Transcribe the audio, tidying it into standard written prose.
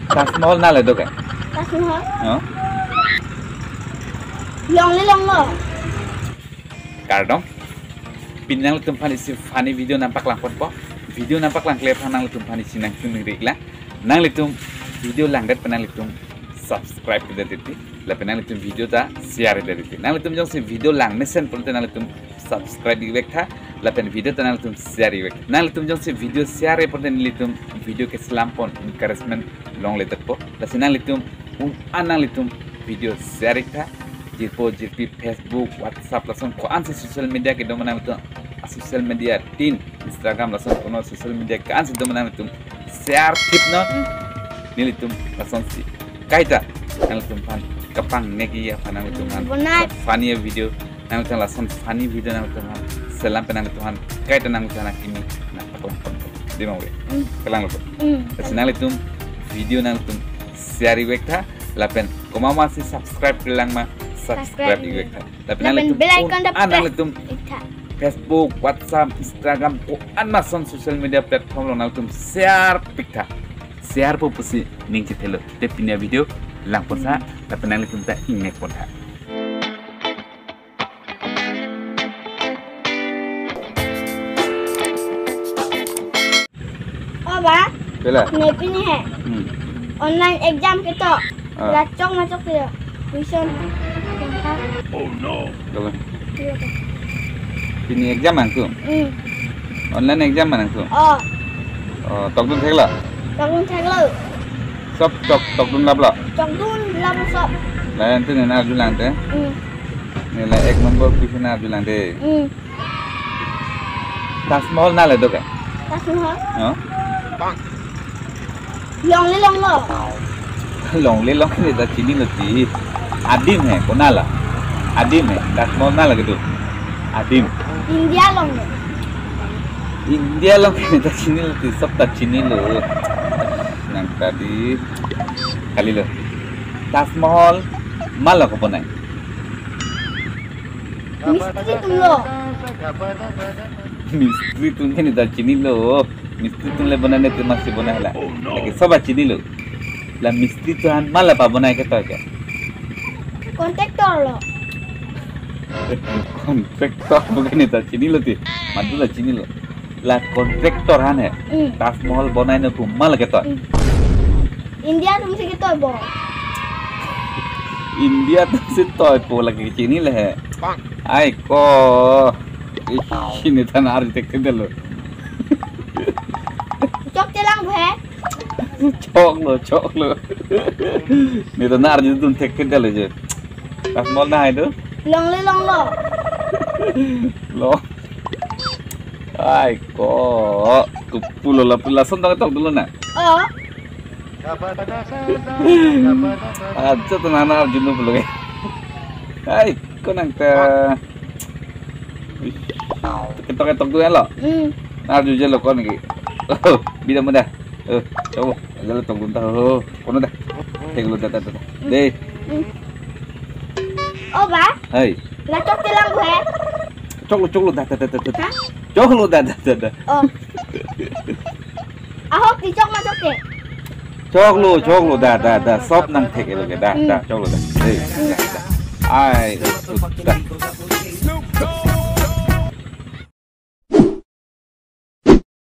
Tasmol na le doke. Tasmol. Oh. Long le long lo. Kardong. Pinang tumpan isi funny video nampak lang po. Video nampak lang klep nang tumpan isi nang tung ngrikla. Nang litum video lang dat penang litum subscribe ke deti. La penang litum video ta share ke deti. Nang litum jong si video lang mesen ponte nang litum subscribe di tha. La pen video ta nang litum share di nang litum jong si video share ponte litum video ke selampon encouragement long le tak po. La sinang litum anang litum video share tha. Jirpo jirpi Facebook, WhatsApp langsung ko an social media ke domana itu social media tin Instagram langsung kono social media ke an domana itu share tip no nilitum langsung si kaita nalitum pan kapang negi ya panang itu man funny video nalitum langsung funny video nalitum selam penang itu man kaita nang sana kini nak pakon di mau kelang lo nalitum video nalitum share wekta lapen koma masih subscribe kelang ma subscribe juga kan. Tapi nang litum Facebook, WhatsApp, Instagram, Amazon social media platform lo nang litum share pika. Share po pusi ning kitelo. Depinya video lang po sa tapi nang litum ta ingek po ta. Oh ba? Bela. Nepin he. Online exam kita. Lacong masuk dia. Tuition. Oh no. Kalau ini exam angku. Online exam angku. Oh. Oh, tokdun thekla. Tokdun thekla. Sop tokdun labla. Tokdun labla sop. Lain tu nena bilang teh. Nela ek number question bilang teh. Tasmol na le doke. Tasmol. Oh. Long le long lo. Long le long ni dah cini leti. Adim है कोनाला आदिम है tasmol ना लगे तो आदिम India लोग kita sini lo सब tak sini lo nang tadi kali lo tasmol malah kau pernah mistri tuh kan kita sini lo mistri tuh le बनाने तो masih बना lah lagi सब sini lo lah mistri tuh han malah apa बनाए के तो क्या kontraktor lo. Kontraktor bukan itu sini lo ti, madu lah sini lo. Lah kontraktor han है, tasmol बनाने को mal kita. India तुमसे कितना बो? India तुमसे तो पो लगे sini lah है. Ay ko, ini tanah arti teknik lo. Cok celang gue. Cok lo. Ini tanah arti tuh teknik lo je. Tasmol na itu? Long le long lo. Long. Ay ko, kupulo la lason tak tahu dulu na. Oh. Aja tuh nana arjunu belum ya. Ay, kau nang ta. Ketok tuh ya lo. Arjun je lo kau nih. Oh, bila mudah. Coba, jalan tunggu entah. Oh, kono dah. Tengok dah. Deh. Oh ba? Hai. Lah cok celang gue. Cok lu dah. Cok lu dah. Oh. Ahok di cok masuk ke. Cok lu dah. Sop nang tek lo dah. Cok lu dah. Ai, dah.